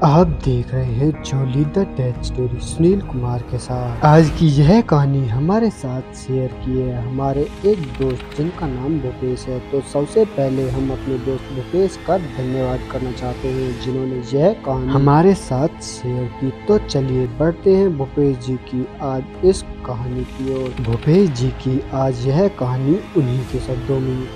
आप देख रहे हैं जोली the death story Sunil Kumar के साथ। आज की यह कहानी हमारे साथ शेयर की है हमारे एक दोस्त जिनका नाम भूपेश है। तो सबसे पहले हम अपने दोस्त भूपेश का धन्यवाद करना चाहते हैं जिन्होंने यह कहानी हमारे साथ शेयर की। तो चलिए बढ़ते हैं भूपेश जी की आज इस कहानी की ओर। भूपेश जी की आज यह कहानी उन्हीं के शब्दों में।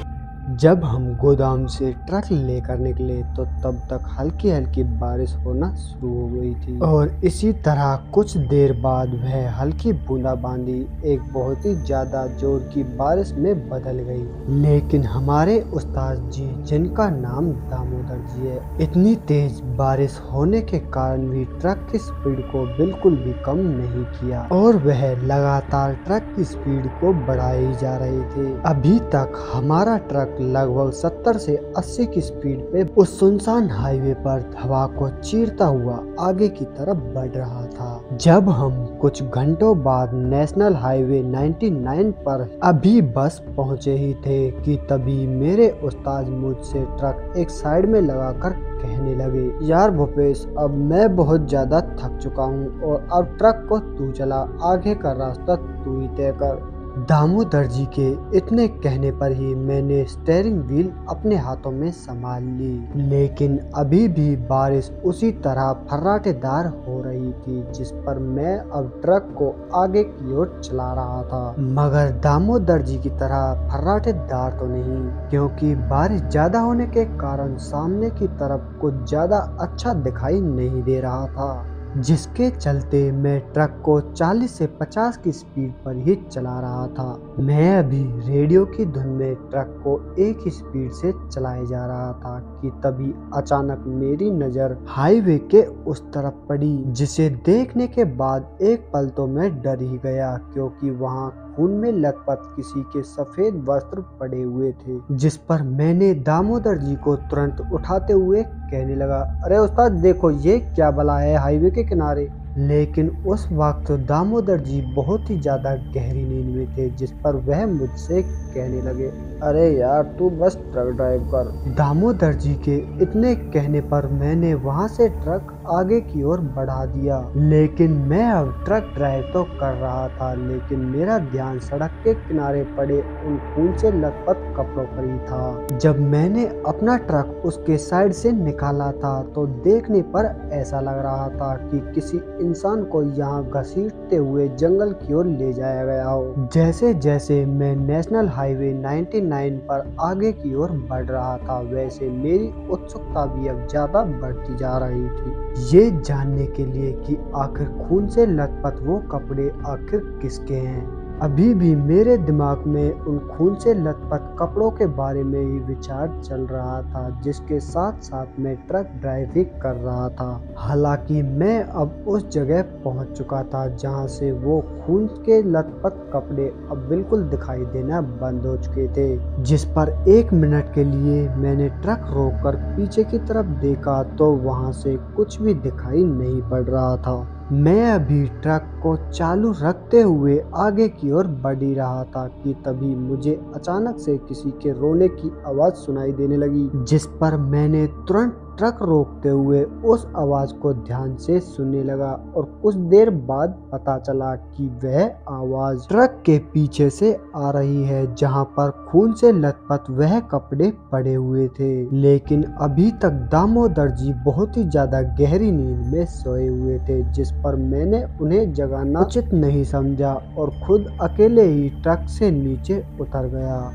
जब हम गोदाम से ट्रक लेकर निकले तो तब तक हल्की हल्की बारिश होना शुरू हो गई थी और इसी तरह कुछ देर बाद वह हल्की बूंदाबांदी एक बहुत ही ज्यादा जोर की बारिश में बदल गई। लेकिन हमारे उस्ताद जी जिनका नाम दामोदर जी है, इतनी तेज बारिश होने के कारण भी ट्रक की स्पीड को बिल्कुल भी कम नहीं किया और वह लगातार ट्रक की स्पीड को बढ़ाई जा रहे थे। अभी तक हमारा ट्रक लगभग 70 से 80 की स्पीड पे उस सुनसान हाईवे पर हवा को चीरता हुआ आगे की तरफ बढ़ रहा था। जब हम कुछ घंटों बाद नेशनल हाईवे 99 पर अभी बस पहुंचे ही थे कि तभी मेरे उस्ताद मुझसे ट्रक एक साइड में लगाकर कहने लगे, यार भूपेश, अब मैं बहुत ज्यादा थक चुका हूँ और अब ट्रक को तू चला, आगे का रास्ता तू ही तय कर। दामोदर जी के इतने कहने पर ही मैंने स्टीयरिंग व्हील अपने हाथों में संभाल ली। लेकिन अभी भी बारिश उसी तरह फर्राटेदार हो रही थी जिस पर मैं अब ट्रक को आगे की ओर चला रहा था, मगर दामोदर जी की तरह फर्राटेदार तो नहीं, क्योंकि बारिश ज्यादा होने के कारण सामने की तरफ कुछ ज्यादा अच्छा दिखाई नहीं दे रहा था, जिसके चलते मैं ट्रक को 40 से 50 की स्पीड पर ही चला रहा था। मैं अभी रेडियो की धुन में ट्रक को एक ही स्पीड से चलाए जा रहा था कि तभी अचानक मेरी नजर हाईवे के उस तरफ पड़ी, जिसे देखने के बाद एक पल तो मैं डर ही गया, क्योंकि वहां खून में लथपथ किसी के सफेद वस्त्र पड़े हुए थे, जिस पर मैंने दामोदर जी को तुरंत उठाते हुए कहने लगा, अरे उस्ताद देखो, ये क्या बला है हाईवे के किनारे। लेकिन उस वक्त दामोदर जी बहुत ही ज्यादा गहरी नींद में थे, जिस पर वह मुझसे कहने लगे, अरे यार तू बस ट्रक ड्राइव कर। दामोदर जी के इतने कहने पर मैंने वहां से ट्रक आगे की ओर बढ़ा दिया। लेकिन मैं अब ट्रक ड्राइव तो कर रहा था, लेकिन मेरा ध्यान सड़क के किनारे पड़े उन खून से लथपथ कपड़ों पर ही था। जब मैंने अपना ट्रक उसके साइड से निकाला था तो देखने पर ऐसा लग रहा था कि किसी इंसान को यहाँ घसीटते हुए जंगल की ओर ले जाया गया हो। जैसे जैसे मैं नेशनल हाईवे 99 पर आगे की ओर बढ़ रहा था, वैसे मेरी उत्सुकता भी अब ज्यादा बढ़ती जा रही थी, ये जानने के लिए कि आखिर खून से लथपथ वो कपड़े आखिर किसके हैं। अभी भी मेरे दिमाग में उन खून से लथपथ कपड़ों के बारे में ही विचार चल रहा था, जिसके साथ साथ मैं ट्रक ड्राइव भी कर रहा था। हालांकि मैं अब उस जगह पहुंच चुका था जहां से वो खून के लथपथ कपड़े अब बिल्कुल दिखाई देना बंद हो चुके थे, जिस पर 1 मिनट के लिए मैंने ट्रक रोककर पीछे की तरफ देखा तो वहां से कुछ भी दिखाई नहीं पड़ रहा था। मैं अभी ट्रक को चालू रखते हुए आगे की ओर बढ़ ही रहा था कि तभी मुझे अचानक से किसी के रोने की आवाज सुनाई देने लगी, जिस पर मैंने तुरंत ट्रक रोकते हुए उस आवाज को ध्यान से सुनने लगा और कुछ देर बाद पता चला कि वह आवाज ट्रक के पीछे से आ रही है, जहां पर खून से लथपथ वह कपड़े पड़े हुए थे। लेकिन अभी तक दामोदर जी बहुत ही ज्यादा गहरी नींद में सोए हुए थे, जिस पर मैंने उन्हें जगाना उचित नहीं समझा और खुद अकेले ही ट्रक से नीचे उतर गया।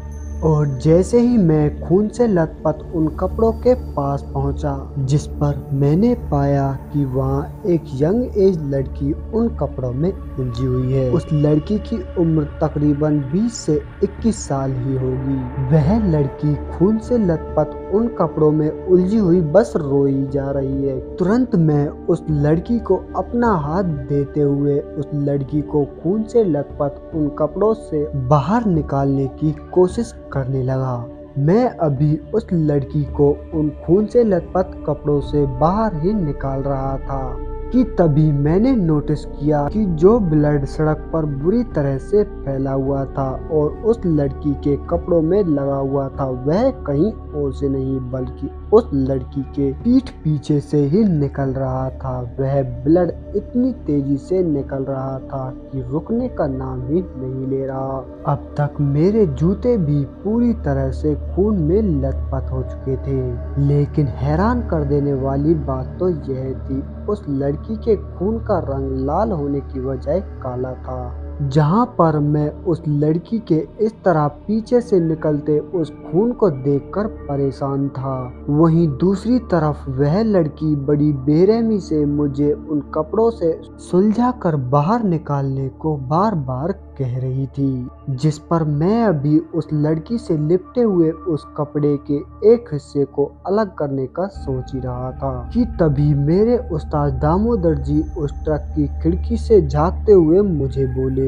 और जैसे ही मैं खून से लथपथ उन कपड़ों के पास पहुंचा, जिस पर मैंने पाया कि वहाँ एक यंग एज लड़की उन कपड़ों में उलझी हुई है। उस लड़की की उम्र तकरीबन 20 से 21 साल ही होगी। वह लड़की खून से लथपथ उन कपड़ों में उलझी हुई बस रोई जा रही है। तुरंत मैं उस लड़की को अपना हाथ देते हुए उस लड़की को खून से लथपथ उन कपड़ों से बाहर निकालने की कोशिश करने लगा। मैं अभी उस लड़की को उन खून से लथपथ कपड़ों से बाहर ही निकाल रहा था कि तभी मैंने नोटिस किया कि जो ब्लड सड़क पर बुरी तरह से फैला हुआ था और उस लड़की के कपड़ों में लगा हुआ था, वह कहीं और से नहीं बल्कि उस लड़की के पीठ पीछे से ही निकल रहा था। वह ब्लड इतनी तेजी से निकल रहा था कि रुकने का नाम ही नहीं ले रहा। अब तक मेरे जूते भी पूरी तरह से खून में लथपथ हो चुके थे, लेकिन हैरान कर देने वाली बात तो यह थी, उस लड़की के खून का रंग लाल होने की बजाय काला था। जहां पर मैं उस लड़की के इस तरह पीछे से निकलते उस खून को देखकर परेशान था, वहीं दूसरी तरफ वह लड़की बड़ी बेरहमी से मुझे उन कपड़ों से सुलझा कर बाहर निकालने को बार बार कह रही थी, जिस पर मैं अभी उस लड़की से लिपटे हुए उस कपड़े के एक हिस्से को अलग करने का सोच ही रहा था कि तभी मेरे उस्ताद दामोदर जी उस ट्रक की खिड़की से झांकते हुए मुझे बोले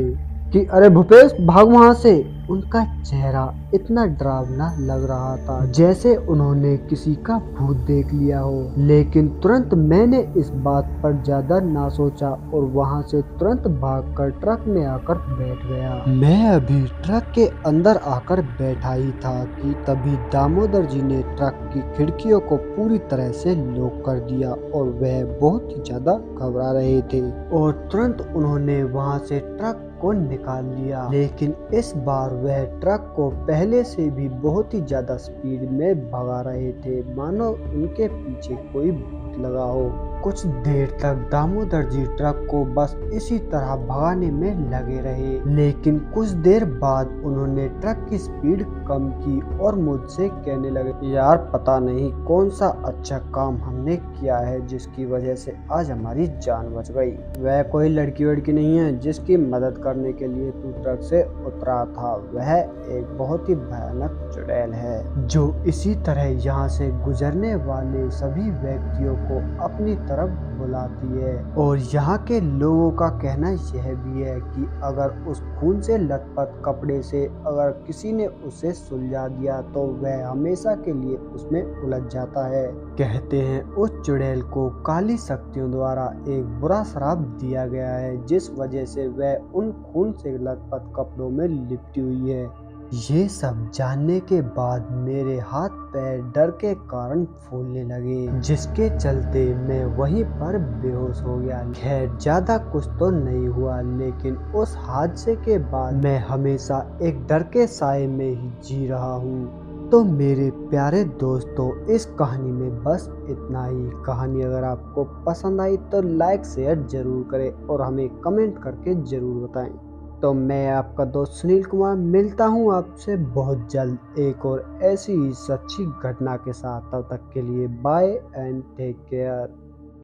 कि अरे भूपेश, भाग वहां से। उनका चेहरा इतना डरावना लग रहा था जैसे उन्होंने किसी का भूत देख लिया हो, लेकिन तुरंत मैंने इस बात पर ज्यादा ना सोचा और वहां से तुरंत भागकर ट्रक में आकर बैठ गया। मैं अभी ट्रक के अंदर आकर बैठा ही था कि तभी दामोदर जी ने ट्रक की खिड़कियों को पूरी तरह से लॉक कर दिया और वह बहुत ही ज्यादा घबरा रहे थे और तुरंत उन्होंने वहां से ट्रक को निकाल लिया, लेकिन इस बार वह ट्रक को पहले से भी बहुत ही ज्यादा स्पीड में भगा रहे थे, मानो उनके पीछे कोई भूत लगा हो। कुछ देर तक दामोदर जी ट्रक को बस इसी तरह भगाने में लगे रहे, लेकिन कुछ देर बाद उन्होंने ट्रक की स्पीड कम की और मुझसे कहने लगे, यार पता नहीं कौन सा अच्छा काम हमने किया है जिसकी वजह से आज हमारी जान बच गई। वह कोई लड़की वड़की नहीं है जिसकी मदद करने के लिए तू ट्रक से उतरा था, वह एक बहुत ही भयानक चुड़ैल है जो इसी तरह यहाँ से गुजरने वाले सभी व्यक्तियों को अपनी तरफ बुलाती है। और यहाँ के लोगों का कहना यह भी है कि अगर उस खून से लथपथ कपड़े से अगर किसी ने उसे सुलझा दिया तो वह हमेशा के लिए उसमें उलझ जाता है। कहते हैं उस चुड़ैल को काली शक्तियों द्वारा एक बुरा श्राप दिया गया है, जिस वजह से वह उन खून से लथपथ कपड़ों में लिपटी हुई है। ये सब जानने के बाद मेरे हाथ पैर डर के कारण फूलने लगे, जिसके चलते मैं वहीं पर बेहोश हो गया। खैर ज्यादा कुछ तो नहीं हुआ, लेकिन उस हादसे के बाद मैं हमेशा एक डर के साए में ही जी रहा हूँ। तो मेरे प्यारे दोस्तों, इस कहानी में बस इतना ही। कहानी अगर आपको पसंद आई तो लाइक शेयर जरूर करें और हमें कमेंट करके जरूर बताएं। तो मैं आपका दोस्त सुनील कुमार मिलता हूँ आपसे बहुत जल्द एक और ऐसी ही सच्ची घटना के साथ। तब तक के लिए बाय एंड टेक केयर।